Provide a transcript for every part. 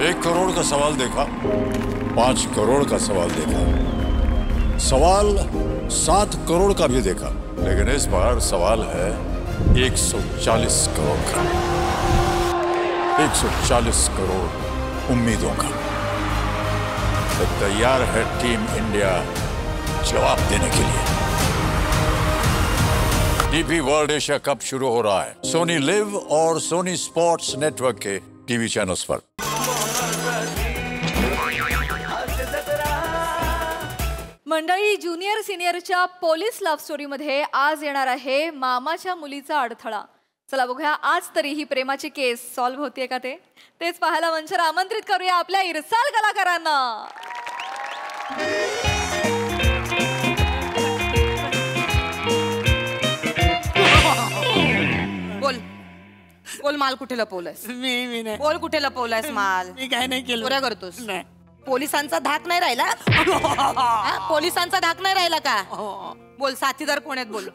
1 करोड़ का सवाल देखा, 5 करोड़ का सवाल देखा, सवाल 7 करोड़ का भी देखा, लेकिन इस बार सवाल है 140 करोड़ का। 140 करोड़ उम्मीदों का। तो तैयार है टीम इंडिया जवाब देने के लिए। डीपी वर्ल्ड एशिया कप शुरू हो रहा है सोनी लिव और सोनी स्पोर्ट्स नेटवर्क के टीवी चैनल्स पर। मंडळी, ज्युनियर सिनियरच्या पोलीस लव्ह स्टोरी मध्ये आज येणार आहे मामाच्या मुलीचा अडथळा। चला बघूया आज तरी ही प्रेमाची केस सॉल्व्ह होतीये का तेच पाहायला मंचावर आमंत्रित करूया आपल्या इरसाल कलाकारांना। बोल बोल, माल कुठे लपवलायस? मी नाही। बोल, कुठे लपवलायस माल? मी काय नाही केलं। चोऱ्या करतोस? नाही। पोलिसांचा धाक नाही राहिला? पोलिसांचा धाक नाही राहिला का? बोल, साथीदार कोण आहेत? बोल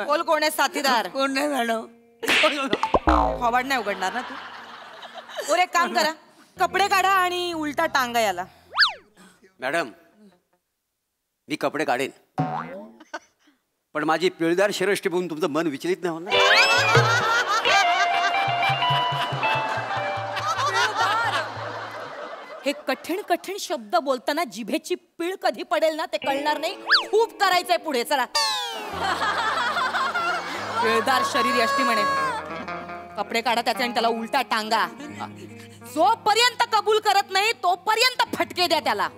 बोल, कोण आहेत साथीदार? कोण नाही मॅडम। फवाड नाही उघडणार ना तू? बोल, एक काम करा, कपडे काढा आणि उलटा टांगा याला। मॅडम, मी कपडे काढेन, पण माझी पिळदार शिरष्टी बघून तुमचं मन विचलित नाही होणार? हे कठीण कठीण शब्द बोलताना जिभेची पीळ कधी पडेल ना ते कळणार नाही। खूप करायचंय पुढे, चला। पिळदार शरीर यष्टी म्हणे, कपडे काढा त्याचे आणि त्याला उलटा टांगा। जोपर्यंत कबूल करत नाही तोपर्यंत फटके द्या त्याला।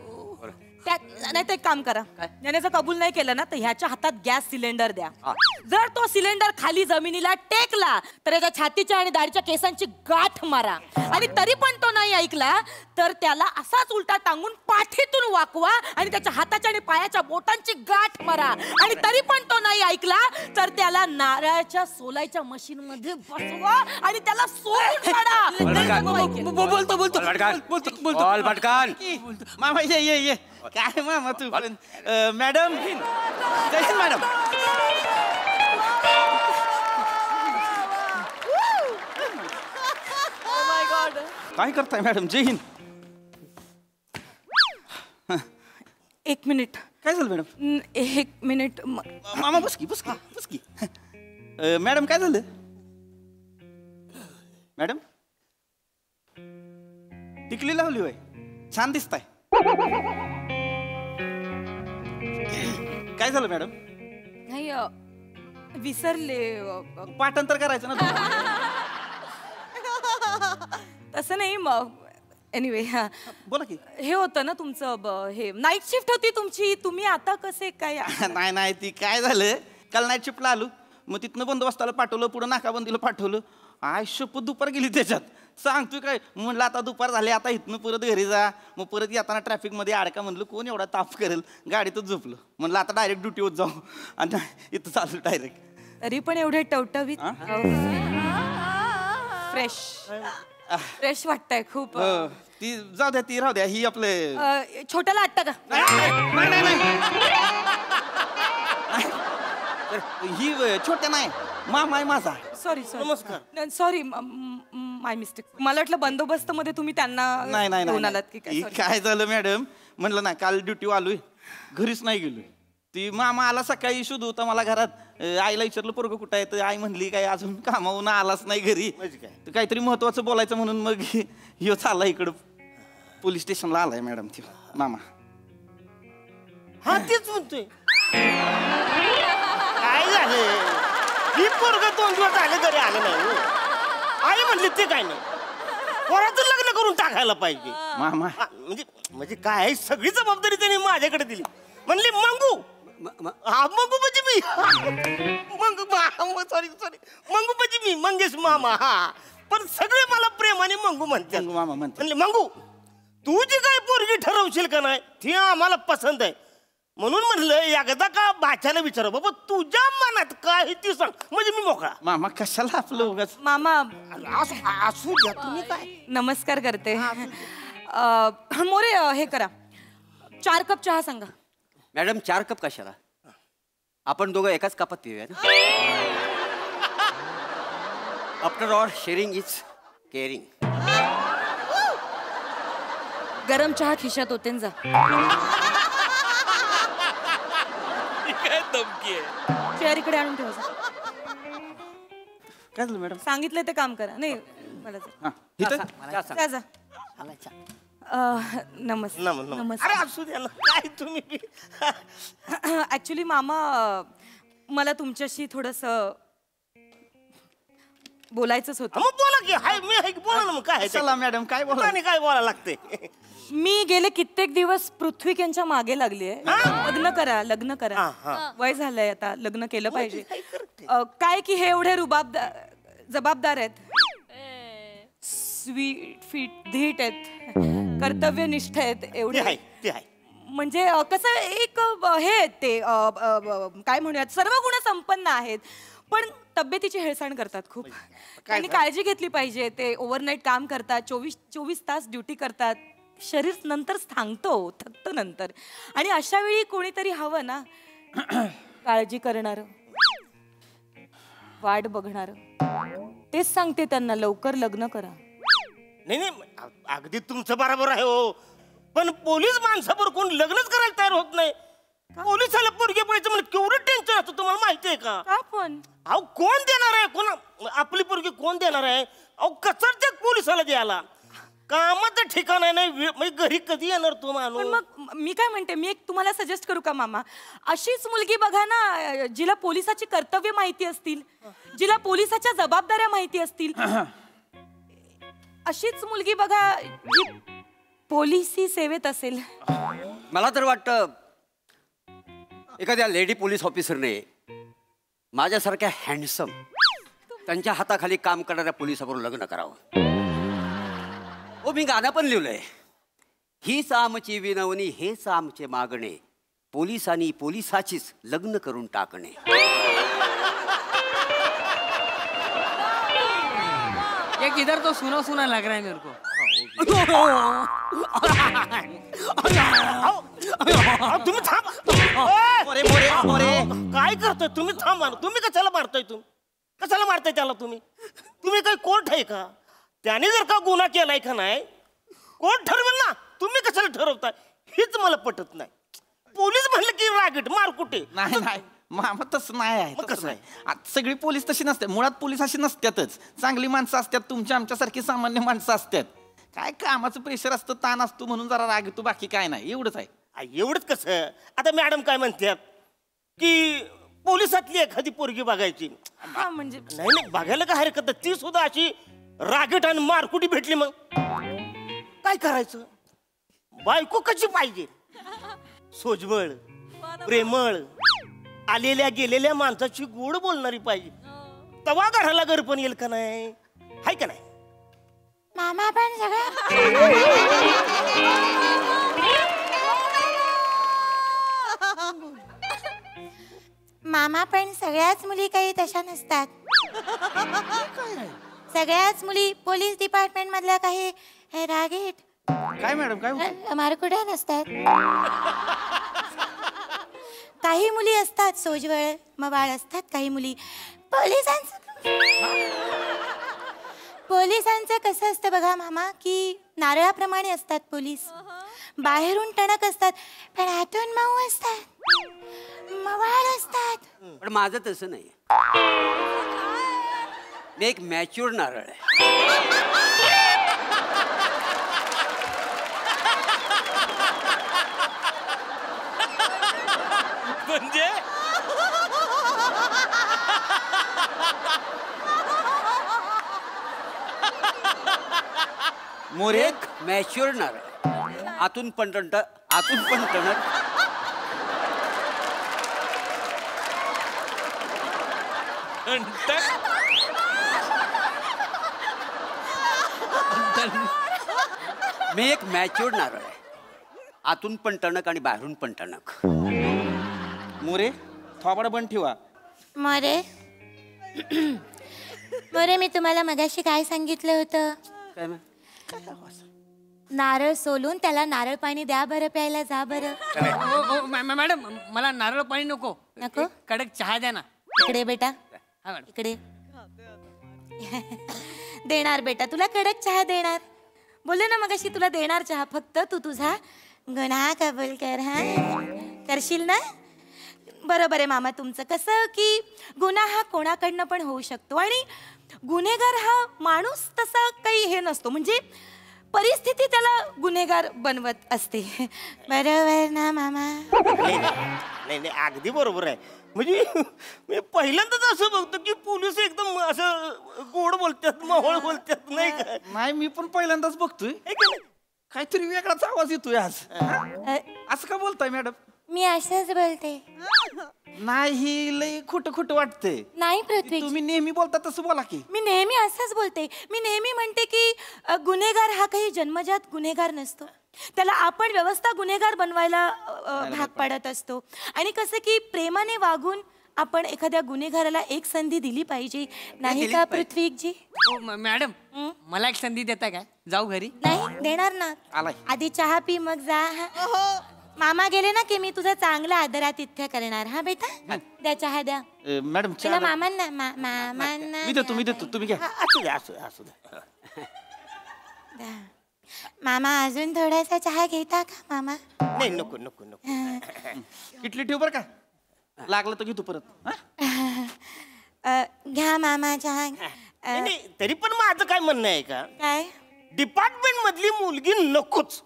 नाही तर एक काम करा, याने जर कबूल नाही केलं ना तर ह्याच्या हातात गॅस सिलेंडर द्या। जर तो सिलेंडर खाली जमिनीला टेकला तर याच्या छातीच्या आणि दाढीच्या केसांची गाठ मारा, आणि तरी पण तो नाही ऐकला तर त्याला असाच उलटा टांगून पाठीतून वाकवा आणि त्याच्या हाताच्या आणि पायाच्या बोटांची गाठ मारा, आणि तरी पण तो नाही ऐकला तर त्याला नारळाच्या सोलायच्या मशीन मध्ये बसवा आणि त्याला सोडून काढा। बोलतो बोलतो बोल पटकन। मामा ये काय मामा तू पण मॅडम जय हिंद मॅडम। काय करताय मॅडम? जय हिंद। एक मिनिट। काय झालं मॅडम? एक मिनिट मामा, बस की। मॅडम काय झालं? मॅडम टिकली लावली होय, छान दिसताय। काय झालं मॅडम? नाही, विसरले। पाठांतर करायचं ना तसं नाही, मग एनिवे बोला की। हे होतं ना तुमचं हे नाईट शिफ्ट होती तुमची, तुम्ही आता कसे काय? नाही ती काय झालं, काल नाईट शिफ्टला आलो, मग तिथनं बंदोबस्ताला पाठवलं, पुढे नाकाबंदीला पाठवलं। आय शपथ दुपार गेली त्याच्यात, सांगतोय काय? म्हणलं आता दुपार झाली, आता इथनं परत घरी जा। मग परत येताना ट्रॅफिक मध्ये अडका, म्हणलं कोण एवढा ताप करेल, गाडीतच झोपलं। म्हणलं आता डायरेक्ट ड्युटीवर जाऊ, आणि इथं चालू डायरेक्ट। तरी पण एवढे टवटवीत फ्रेश वाटतंय खूप। ती जाऊ द्या, ती राहू द्या, ही आपले छोट्याला वाटतं का? ही छोट्या नाही, मामा आहे माझा। सॉरी नमस्कार। सॉरी, माय मिस्टेक। मला वाटलं बंदोबस्त मध्ये तुम्ही त्यांना घेऊन आलात की काय? काय झालं मॅडम, म्हणलं ना काल ड्युटीवर आलोय, घरीच नाही गेलोय। ती मामा आला सकाळी, शोध होता मला घरात। आईला विचारलं पोरगं कुठं आहे, तर आई म्हणली काय अजून कामावून आलाच नाही घरी, तर काहीतरी महत्वाचं बोलायचं म्हणून मग ह्यो चालला इकडं पोलीस स्टेशनला आलाय मॅडम ती मामा। हा तेच म्हणतोय, काय झालं? ही पोरग 2 दिवस झाले घरी आलं नाही। आई म्हणली ते काय नाही, पोराचं लग्न करून टाकायला पाहिजे मामा। म्हणजे काय, सगळी जबाबदारी त्यांनी माझ्याकडे दिली। म्हणली मंगू, हा मंगू म्हणजे मी, सॉरी मंगू म्हणजे मी, मंगेश मामा। हा पण सगळे मला प्रेमाने मंगू म्हणते। मामा म्हणले मंगू, तू जी काय पोरगी ठरवशील का नाही ती आम्हाला पसंत आहे, म्हणून म्हटलं एकदा का बाच्याला विचार, बाबा तुझ्या मनात काय ती सांग, म्हणजे मी मोकळा। मामा कशाला आपलं उगाच? मामा असू द्या, तुम्ही काय। नमस्कार करते। मोरे, हे करा, 4 कप चहा सांगा। मॅडम 4 कप कशाला? आपण दोघं एकाच कपात पिऊया ना? After all sharing is caring. गरम चहा खिशात होते जा. काय धमकी आहे? चेअर इकडे आणून ठेवा. काय झालं मॅडम? सांगितलंय ते काम करा. नाही मला जा जा. नमस्कार. अरे असू द्या ना, काय तुम्ही बी. ऍक्च्युली मामा मला तुमच्याशी थोडस बोलायचंच होतं. मग बोला की, हाय मी आहे की, बोला ना मग. काय चला मॅडम, काय बोला? काय बोलायला लागते? मी गेले कित्येक दिवस पृथ्वी यांच्या मागे लागलीये. लग्न करा, लग्न करा. वय झालंय आता, लग्न केलं पाहिजे. काय की हे एवढे जबाबदार आहेत, स्वीट फीट धीट आहेत, कर्तव्यनिष्ठ आहेत एवढे. म्हणजे कसं एक हे ते काय म्हणूयात, सर्व गुण संपन्न आहेत, पण तब्येतीची हेळसाण करतात खूप. त्यांनी काळजी घेतली पाहिजे. ते ओव्हरनाईट काम करतात, 24 तास ड्युटी करतात. शरीर नंतर थांबतो, थकतं नंतर. आणि अशा वेळी कोणीतरी हवं ना, काळजी करणार, वाट बघणार. तेच सांगते त्यांना, लवकर लग्न करा. नाही, अगदी तुमचं बरोबर आहे हो, पण पोलीस माणसाबरोबर कोण लग्नच करायला तयार होत नाही. पोलिसाला पोरगी पाहिजे म्हणजे केवढं टेन्शन असतं तुम्हाला माहिती आहे का? पण अहो कोण देणार आहे, कोण आपली पोरगी कोण देणार आहे? अहो कचरच्या पोलिसाला द्यायला. कामाचं ठिकाण आहे, नाही घरी कधी येणार तो माणूस? मग मी काय म्हणते, मी एक तुम्हाला सजेस्ट करू का मामा? अशीच मुलगी बघा ना, जिला पोलिसाची कर्तव्य माहिती असतील, जिला पोलिसाच्या जबाबदाऱ्या माहिती असतील. अशीच मुलगी बघा जी पोलिसी सेवेत असेल. मला तर वाटतं एखाद्या लेडी पोलीस ऑफिसरने माझ्यासारख्या हँडसम, त्यांच्या हाताखाली काम करणाऱ्या पोलिसाबरोबर लग्न करावं. ओ, मी गाणं पण लिहिलंय. हीच आमची विनवणी, हेच आमचे मागणे, पोलिसांनी पोलिसाचीच लग्न करून टाकणे. एक इधर तो सुना सुना लग रहा है मेरे को. तुम्ही थांबा. काय करतोय तुम्ही? थांबा. तुम्ही कशाला मारताय? कशाला मारताय त्याला? तुम्ही काही कोर्ट आहे का? त्याने जर का गुन्हा केलाय का नाही, कोर्ट ठरवेल ना. तुम्ही कशाला ठरवताय? हेच मला पटत नाही. पोलीस म्हणलं की रागीट मारकुटे. नाही मामा तसं नाही आहे. कसं आहे, सगळी पोलीस तशी नसते. मुळात पोलीस अशी नसतातच. चांगली माणसं असतात, तुमच्या आमच्यासारखी सामान्य माणसं असतात. काय कामाचं प्रेशर असतं, ताण असतो म्हणून जरा राग येतो, बाकी काय नाही. एवढंच आहे. एवढंच कसं? आता मॅडम काय म्हणतात की पोलिसातली एखादी पोरगी बघायची. म्हणजे नाही बघायला काय हरकत? ती सुद्धा अशी रागीट आणि मारकुटी भेटली, मग काय करायचं? बायको कशी पाहिजे? सोजवळ, प्रेमळ, आलेल्या गेलेल्या माणसाची गोड बोलणारी पाहिजे. तवा घराला घर पण येईल का नाही? हाय का नाही? मामा पण सगळ्याच मुली काही तशा नसतात. सगळ्याच मुली पोलीस डिपार्टमेंट मधल्या काही रागीट, काय मॅडम, काय मारकुड्या नसतात. काही मुली असतात सोजवळ मवाळ असतात. काही मुली पोलिसांचं कसं असतं बघा मामा, की नारळाप्रमाणे असतात पोलीस. बाहेरून टणक असतात, पण आतून मऊ असतात, मवाळ असतात. पण माझं तसं नाही. मी एक मॅच्युअर नारळ आहे. म्हणजे मोरे एक मॅच्युअर नारळ, आतून पण टणक. मी एक मॅच्युअर नारळ आहे, आतून पण टणक आणि बाहेरून पण टणक. मोरे थोबाड बंद ठेवा. मोरे मी तुम्हाला मगाशी काय सांगितलं होतं? काय नारळ सोलून त्याला नारळ पाणी द्या बरं प्यायला. जा बरं. मॅडम मला नारळ पाणी नको, नको? कडक चहा द्या ना. इकडे बेटा, हा मॅडम. इकडे. देणार बेटा, तुला कडक चहा देणार. बोलले ना मगाशी तुला देणार चहा, फक्त तू तुझा गुन्हा कबूल कर. हा करशील ना? बरोबर आहे मामा तुमचं. कसं की गुन्हा हा कोणाकडनं पण होऊ शकतो आणि गुन्हेगार हा माणूस तसा काही हे नसतो, म्हणजे परिस्थिती त्याला गुन्हेगार बनवत असते. बरोबर ना मामा? नाही अगदी बरोबर आहे. म्हणजे मी पहिल्यांदाच असं बघतो की पोलीस एकदम असं गोड बोलतात, मावळ बोलतात, नाही का? नाही मी पण पहिल्यांदाच बघतोय. काहीतरी वेगळाच आवाज येतोय आज. असं का बोलताय मॅडम? मी असंच बोलते. नाही लय खोटं वाटतंय. नाही पृथ्वी, तुम्ही नेहमी बोलता तसं बोला की. मी नेहमी असंच बोलते. मी नेहमी म्हणते की गुन्हेगार हा काही जन्मजात गुन्हेगार नसतो, त्याला आपण व्यवस्था गुन्हेगार बनवायला भाग पाडत असतो. आणि कसं की प्रेमाने वागून आपण एखाद्या गुन्हेगाराला एक संधी दिली पाहिजे, नाही का पृथ्वीजी? मॅडम मला एक संधी देता काय? जाऊ घरी? नाही देणार ना. आलाय. आधी चहा पी मग जा. मामा गेले ना की मी तुझा चांगला आदरातिथ्य करणार. हा बेटा द्या चहा द्या. मॅडम तुला मामांना मामांना मी देतो तुम्ही घ्या. असू द्या. द्या. मामा अजून थोडासा चहा घेता का मामा? नाही नको. किटली ठेव बरं का, लागलं तर घेतो परत. घ्या मामा चहा. नाही तरी पण माझं काय म्हणणं आहे का, काय? डिपार्टमेंट मधली मुलगी नकोच.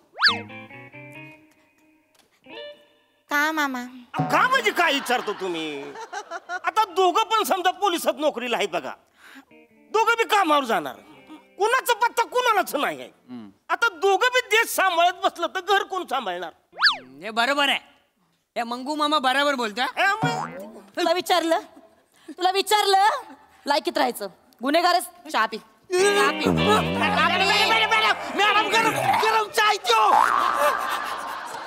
का मामा? का म्हणजे काय विचारतो तुम्ही? आता दोघं पण समजा पोलिसात नोकरीला आहे बघा, दोघं बी कामावर जाणार, कुणाचा पत्ता कुणालाच नाही आहे. आता दोघं बी देश सांभाळत बसलं तर घर कोण सांभाळणार? हे बरोबर आहे. हे मंगू मामा बरोबर बोलतोय. तुला विचारलं लायकीत राहायचं, गुन्हेगारच. चहा पी. मॅडम गरम चाय द्यो.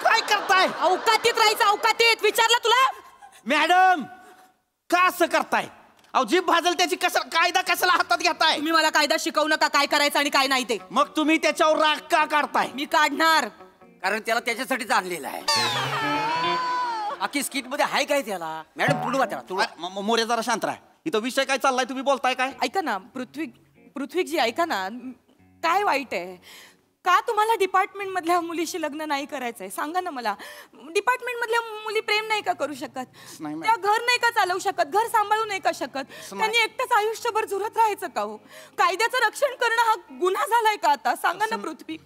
काय करताय? अवकातीत राहायचं, अवकातीत. विचारलं तुला? मॅडम का असं करताय? अहो जीभ भाजल त्याची कायदा कशाला हातात घेताय? तुम्ही मला कायदा शिकवू नका, काय करायचं आणि काय नाही ते. मग तुम्ही त्याच्यावर राग का काढताय? मी काढणार. कारण त्याला त्याच्यासाठीच आणलेलं आहे. बाकी स्किट मध्ये आहे काय त्याला? मॅडम तुडवा त्याला. मोरे जरा शांत राहा. इथं विषय काय चाललाय, तुम्ही बोलताय काय? ऐका ना पृथ्वीजी, ऐका ना, काय वाईट आहे? का तुम्हाला डिपार्टमेंट मधल्या मुलीशी लग्न नाही करायचंय? सांगा ना मला. डिपार्टमेंट मधल्या मुली प्रेम नाही का करू शकत? त्या घर नाही का चालवू शकत? घर सांभाळू नाही का शकत? त्यांनी एकटंच आयुष्यभर झुरत राहायचं का हो? कायद्याचं रक्षण करणं हा गुन्हा झालाय का आता? सांगा ना पृथ्वी.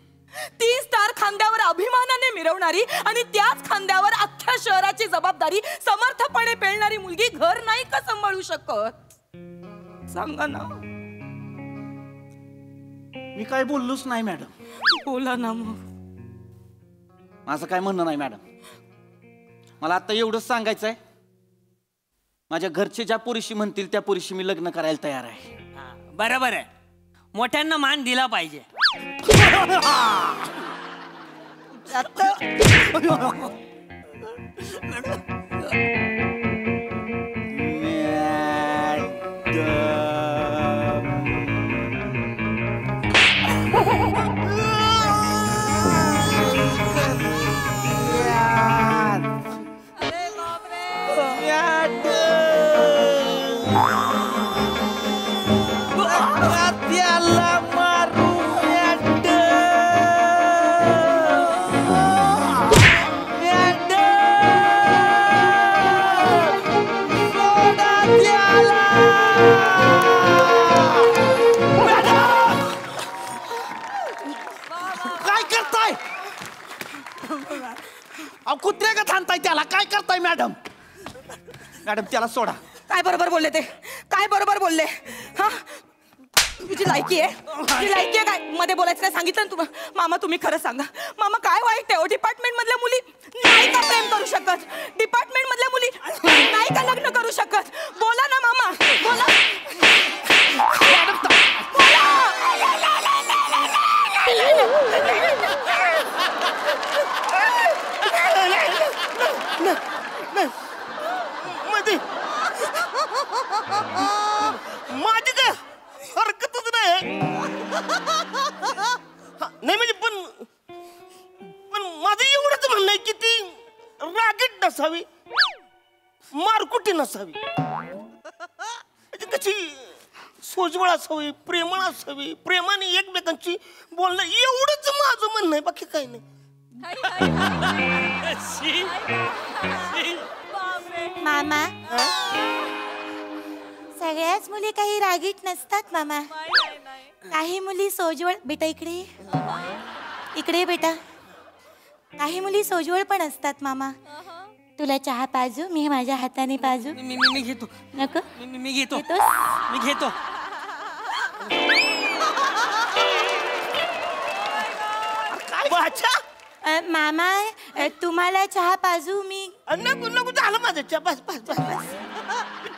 3 स्टार खांद्यावर अभिमानाने मिरवणारी आणि त्याच खांद्यावर अख्ख्या शहराची जबाबदारी समर्थपणे पेलणारी मुलगी घर नाही का सांभाळू शकत? सांगा ना. मी काय बोललोच नाही मॅडम. बोला ना मग. माझं काय म्हणणं नाही मॅडम. मला आता एवढंच सांगायचंय, माझ्या घरचे ज्या पोरीशी म्हणतील त्या पोरीशी मी लग्न करायला तयार आहे. बरोबर आहे. मोठ्यांना मान दिला पाहिजे. कुत्र्या का थांबताय त्याला? काय करताय मॅडम? मॅडम त्याला सोडा. काय बरोबर बोलले ते? काय बरोबर बोलले? हा, तुझी लायकी आहे? तुझी लायकी आहे काय मध्ये बोलायचं? काय सांगितलं ना तुम्हाला? मामा तुम्ही खरं सांगा, मामा काय वाईट आहे? डिपार्टमेंट मधल्या मुली नाही का प्रेम करू शकत? डिपार्टमेंट मधल्या मुली नाही का लग्न करू शकत? बोला ना मामा, बोला. माझी काय हरकतच नाही. नाही म्हणजे पण माझं एवढंच म्हणणं आहे की ती रागीट नसावी, मारकुटी नसावी, कशी सोजवळ असावी, प्रेमळ असावी, प्रेमाने एकमेकांची बोलणं, एवढंच माझं म्हणणं आहे, बाकी काही नाही. मामा सगळ्याच मुली काही रागीट नसतात मामा. काही मुली सोजवळ, बेटा इकडे इकडे बेटा, काही मुली सोजवळ पण असतात मामा. तुला चहा पाजू? मी माझ्या हाताने पाजू? मी घेतो. नको? मी घेतो. घेतोस? मी घेतो. मामा तुम्हाला चहा पाजू? मी नको नको, झालं माझं चहा, बस बस बस बस.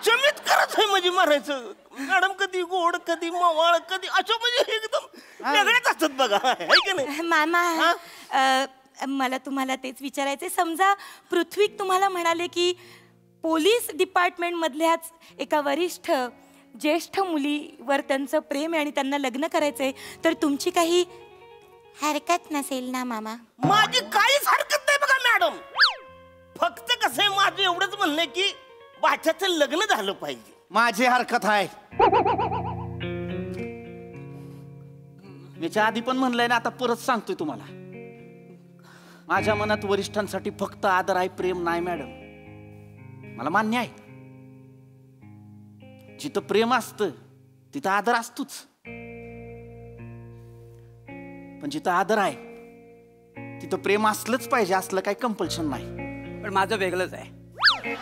जमीत करत आहे म्हणजे मारायचं. मॅडम कधी गोड, कधी मवाळ, कधी असं, म्हणजे एकदम वेगळेच असतात बघा, है की नाही? मामा मला तुम्हाला तेच विचारायचे. समजा पृथ्वी तुम्हाला म्हणाले की पोलीस डिपार्टमेंट मधल्याच एका वरिष्ठ ज्येष्ठ मुलीवर त्यांचं प्रेम आहे आणि त्यांना लग्न करायचंय, तर तुमची काही हरकत नसेल ना मामा? माझी काहीच हरकत नाही बघा मॅडम. फक्त कसं आहे, माझं एवढंच म्हणणं आहे की बाच्याचं लग्न झालं पाहिजे. माझी हरकत आहे. याच्या आधी पण म्हणलंय ना, आता परत सांगतोय तुम्हाला. माझ्या मनात वरिष्ठांसाठी फक्त आदर आहे, प्रेम नाही मॅडम. मला मान्य आहे, जिथं प्रेम असतं तिथं आदर असतोच, पण जिथं आदर आहे तिथं प्रेम असलंच पाहिजे, असलं काही कंपल्शन नाही. पण माझं वेगळंच आहे.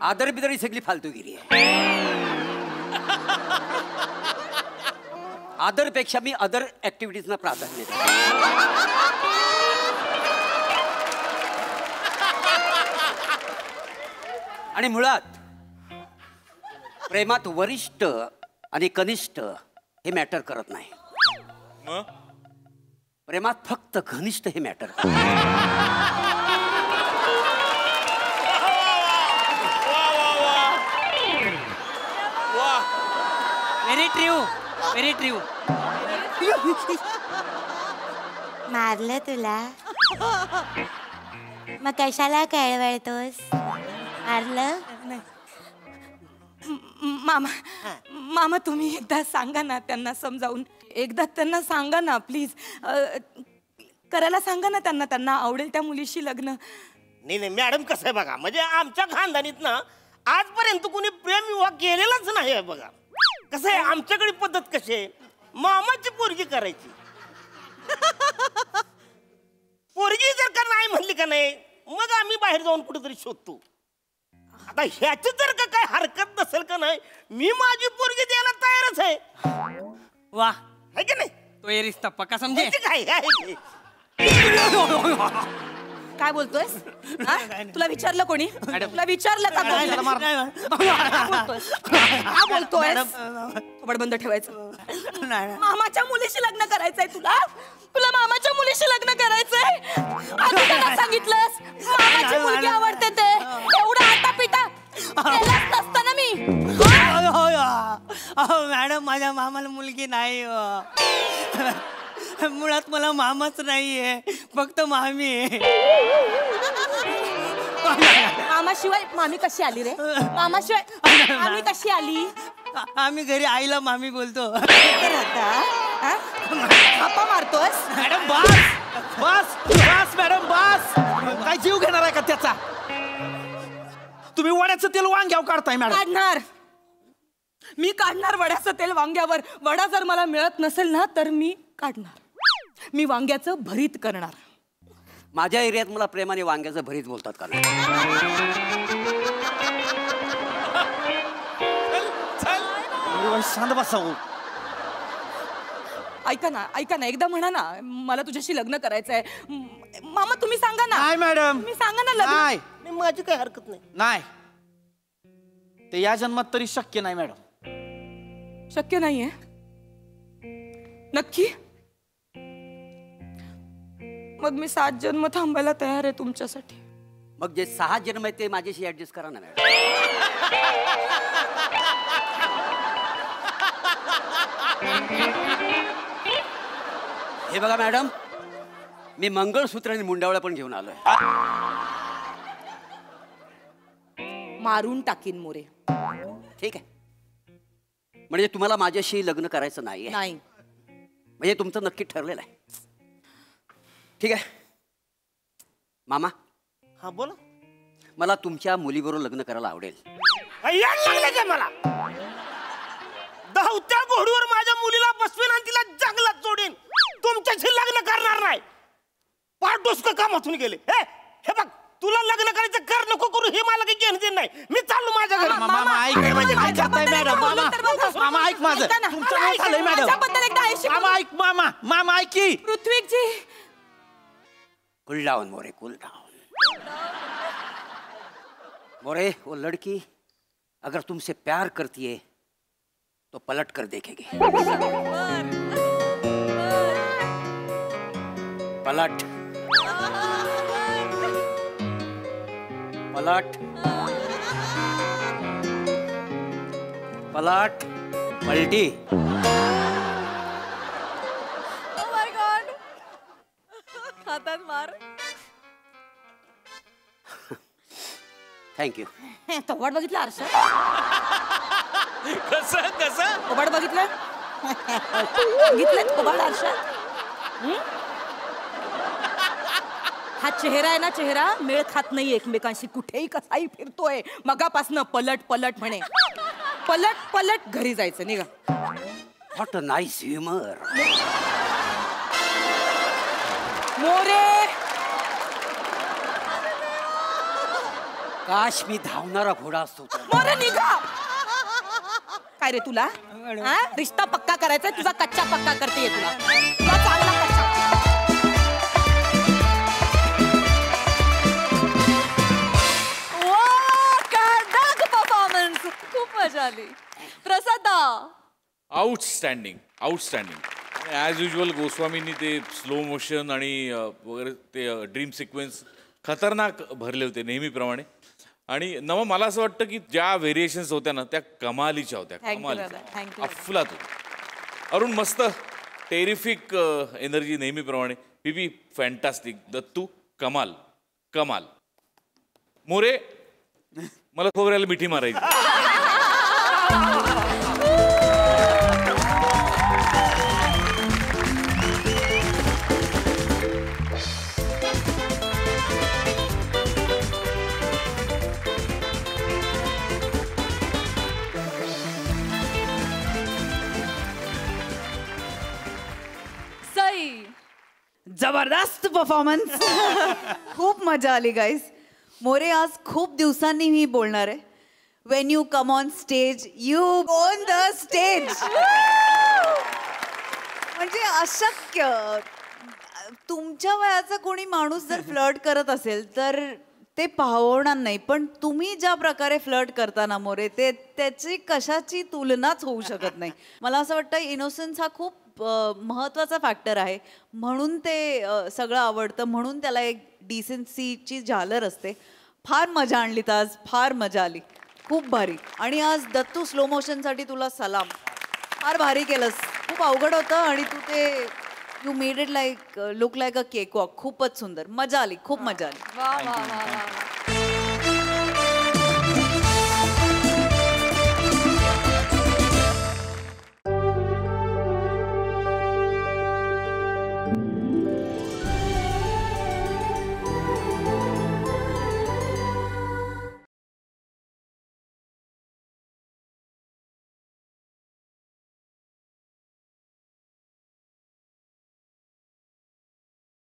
आदर बिदर ही सगळी फालतूगिरी आहे. आदरपेक्षा मी अदर ऍक्टिव्हिटीजना प्राधान्य देतो. आणि मुळात प्रेमात वरिष्ठ आणि कनिष्ठ हे मॅटर करत नाही. प्रेमात फक्त घनिष्ठ हे मॅटर करत. Very true, very true. मारलं तुला? मग कशाला कळवळतोस? मारलं? मामा मामा तुम्ही एकदा सांगा ना त्यांना समजावून. एकदा त्यांना सांगा ना प्लीज. करायला सांगा ना त्यांना, त्यांना आवडेल त्या मुलीशी लग्न. नाही नाही मॅडम, कसं आहे बघा, म्हणजे आमच्या खानदानीत ना आजपर्यंत कोणी प्रेम विवाह केलेलाच नाही आहे बघा. कसं आहे, आमच्याकडे पद्धत कशी आहे, मामाची पोरगी करायची. पोरगी जर का नाही म्हणली का नाही, मग आम्ही बाहेर जाऊन कुठेतरी शोधतो. आता ह्याची जर का काय हरकत नसेल का नाही, मी माझी पोरगी द्यायला तयारच आहे. वाह, है की नाही? तो ये रिश्ता पक्का समझे. काय आहे? काय बोलतोयस? तुला विचारलं कोणी? तुला विचारलं का कोणी? काय बोलतोयस? थोबड बंद ठेवायचं. मामाच्या मुलीशी लग्न करायचंय तुला? तुला मामाच्या मुलीशी लग्न करायचंय? आधी का सांगितलंस? मामाची मुलगी आवडते ते एवढा आटापिटा केलाच नसता ना मी. मॅडम, माझ्या मामाला मुलगी नाही. मुळात मला मामाच नाहीये, फक्त मामी आहे. मामाशिवाय मामी कशी आली रे? मामाशिवाय मामी कशी आली? आम्ही घरी आईला मामी बोलतो. थापा मारतोस? मॅडम बस बस बस मॅडम बस. काय जीव घेणार आहे का त्याचा? तुम्ही वड्याचं तेल वांग्यावर काढताय मॅडम. काढणार, मी काढणार वड्याचं तेल वांग्यावर. वडा जर मला मिळत नसेल ना तर मी काढणार. मी वांग्याचं भरीत करणार. माझ्या एरियात मला प्रेमाने वांग्याचं भरीत बोलतात का? शांत बसावं. ऐका ना, ऐका ना, एकदा म्हणा ना मला तुझ्याशी लग्न करायचंय. मामा तुम्ही सांगा ना. नाही मॅडम, तुम्ही सांगा ना लग्न. नाही नाही, माझी काही हरकत नाही. नाही, ते या जन्मात तरी शक्य नाही मॅडम. शक्य नाहीये? नक्की? मग मी 7 जन्म थांबायला तयार आहे तुमच्यासाठी. मग जे 6 जन्म आहेत ते माझ्याशी ऍडजस्ट करा ना मॅडम. हे बघा मॅडम, मी मंगळसूत्र आणि मुंडावळ्या पण घेऊन आलोय. मारून टाकीन मोरे. ठीक आहे, म्हणजे तुम्हाला माझ्याशी लग्न करायचं नाहीये? नाही. म्हणजे तुमचं नक्की ठरलेलं आहे. ठीक आहे मामा. हा बोला. मला तुमच्या मुलीबरोबर लग्न करायला आवडेल. याड लागले का मला? धावत्या घोडीवर माझ्या मुलीला बसवेन आणि तिला जंगलात सोडेन. तुमच्याशी लग्न करणार नाही. पार डोसकं कामातून गेले. हे बघ, तुला लग्न करायचं कर नको करू हे मला काही घेणं देणं नाही. मी चाललो माझ्या घरी. मामा ऐक म्हणजे काय करताय मॅडम? मामा ऐक माझं. तुमचं काय झालंय मॅडम? मामा ऐक. मामा ऐक की. Prithviji. Cool down More, cool down. More, वो लड़की अगर तुमसे प्यार करती है तो पलट कर देखेगी. पलट पलट पलट पलटी. Oh my God. हातात मार. थँक्यू. थोबाड बघितलं आरशात? कसं कसं थोबाड बघितलं? बघितलं थोबाड आरशात? हा चेहरा आहे ना, चेहरा मेळ खात नाही एकमेकांशी. कुठेही कसाही फिरतोय मगापासनं पलट पलट म्हणे. पलट पलट घरी जायचं. निघा. What a nice humour. More. काश मी धावणारा घोडा असतो तर. मोरे निघा. काय रे तुला? हा? रिश्ता पक्का करायचा, तुझा कच्चा पक्का करते तुला. तुला चांगला कच्चा. परफॉर्मन्स खूप मजा आली. प्रसाद दा. Outstanding outstanding. ॲज युजल गोस्वामींनी ते स्लो मोशन आणि वगैरे ते ड्रीम सिक्वेन्स खतरनाक भरले होते नेहमीप्रमाणे. आणि नवा मला असं वाटतं की ज्या व्हेरिएशन्स होत्या ना त्या कमालीच्या होत्या. कमालीच्या, अफलातून. अरुण मस्त, टेरिफिक एनर्जी नेहमीप्रमाणे. पीपी फॅन्टास्टिक. दत्तू कमाल कमाल. मोरे मला खोबऱ्याला मिठी मारायची. सई. जबरदस्त परफॉर्मन्स. खूप मजा आली गाईज. मोरे, आज खूप दिवसांनी मी बोलणार आहे. Wien you come on stage you on the stage. म्हणजे अशक्य. तुमच्या वयाचा कोणी माणूस जर फ्लर्ट करत असेल तर ते पाहवणार नाही, पण तुम्ही ज्या प्रकारे फ्लर्ट करता ना मोरे, ते त्याची कशाची तुलनाच होऊ शकत नाही. मला असं वाटतं इनोसन्स हा खूप महत्त्वाचा फॅक्टर आहे, म्हणून ते सगळं आवडतं, म्हणून त्याला एक डिसेन्सीची झालर असते. फार मजा आणली आज, फार मजा आली, खूप भारी. आणि आज दत्तू स्लो मोशनसाठी तुला सलाम. फार भारी केलंस. खूप अवघड होतं आणि तू ते you made it like look like a cake walk. खूपच सुंदर, मजा आली, खूप मजा आली. वा वा वा वा.